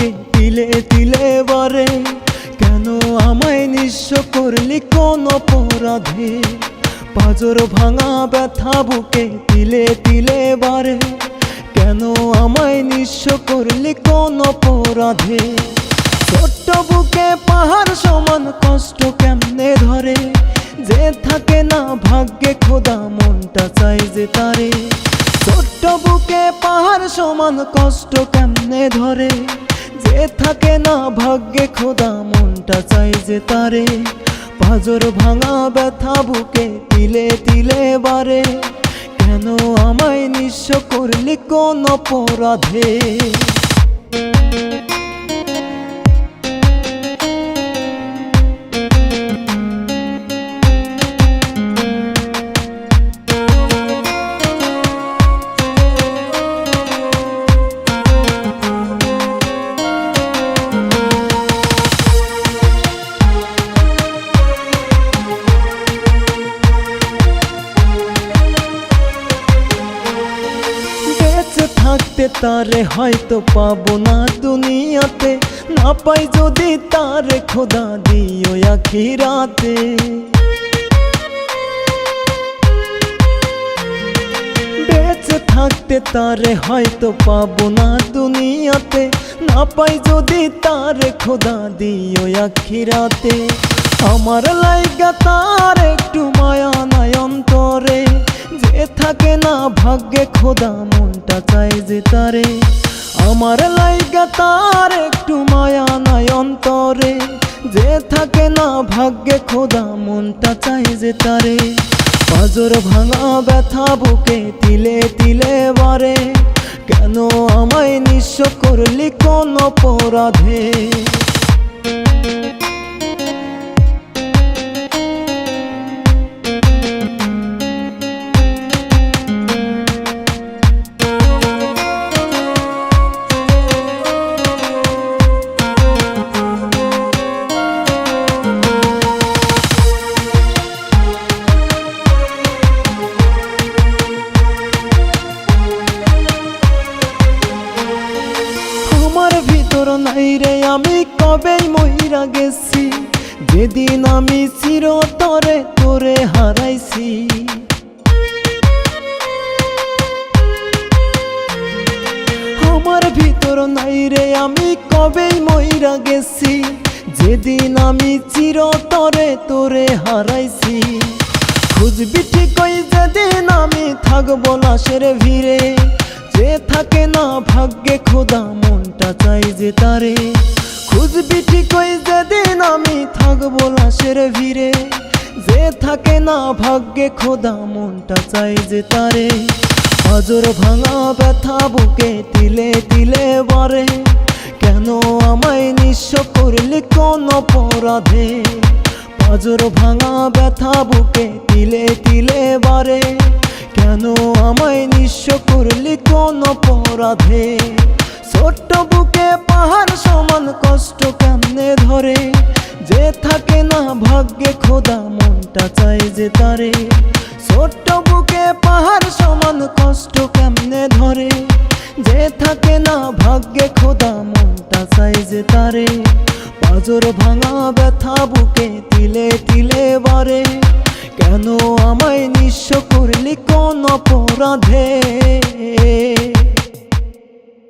বুকে তিলে তিলে বারে, কেন আমায় নিঃস্ব করলি কোন অপরাধে? পাঁজর ভাঙা ব্যথা বুকে তিলে তিলে বারে, কেন আমায় নিঃস্ব করলি কোন অপরাধে? ছোট্ট বুকে পাহাড় সমান কষ্ট কেমনে ধরে, যে থাকে না ভাগ্যে খোদা মনটা চাই যে তারে। ছোট্ট বুকে পাহাড় সমান কষ্ট কেমনে ধরে, যে থাকে না ভাগ্যে খোদা মনটা চাই যে তারে। পাঁজর ভাঙা ব্যথা বুকে তিলে তিলে বারে, কেন আমায় নিঃস্ব করলি কোন অপরাধে? থাকতে তারে হয়তো পাবো না দুনিয়াতে, না পাই যদি তারে খোদা দিও আখিরাতে। বেঁচে থাকতে তারে হয়তো পাবো না দুনিয়াতে, না পাই যদি তারে খোদা দিও আখিরাতে। আমার লাইগা তার একটু মায়া নাই অন্তরে, যে থাকে না ভাগ্যে খোদা মনটা চাই যে তারে। আমার লাইগা তার একটু মায়া নাই অন্তরে, যে থাকে না ভাগ্যে খোদা মনটা চাই যে তারে। পাঁজর ভাঙা ব্যথা বুকে তিলে তিলে বারে, কেন আমায় নিঃস্ব করলি কোন অপরাধে? নাই রে আমি কবেই মইরা গেছি, যেদিন আমি চিরতরে তোরে হারাইছি। আমার ভিতর নাই রে আমি কবেই মইরা গেছি, যেদিন আমি চিরতরে তোরে হারাইছি। খুঁজবি ঠিকই যেদিন আমি থাকবো লাশের ভিড়ে, যে থাকে না ভাগ্যে খোদা মনটা চাই যে তারে। খুঁজবি ঠিকই যেদিন আমি থাকবো লাশের ভিড়ে, যে থাকে না ভাগ্যে খোদা মনটা চাই যে তারে। পাঁজর ভাঙা ব্যথা বুকে তিলে তিলে বারে, কেন আমায় নিঃস্ব করলি কোন অপরাধে? পাঁজর ভাঙা ব্যথা বুকে তিলে তিলে বারে, কেন আমায় নিঃস্ব করলি কোন অপরাধে? ছোট্ট বুকে পাহাড় সমান কষ্ট কেমনে ধরে, যে থাকে না ভাগ্যে খোদা মনটা চাই যে তারে। ছোট্ট বুকে পাহাড় সমান কষ্ট কেমনে ধরে, যে থাকে না ভাগ্যে খোদা মনটা চাই যে তারে। পাঁজর ভাঙা ব্যথা বুকে তিলে তিলে বারে, কেন আমায় নিঃস্ব করলি কোন অপরাধে?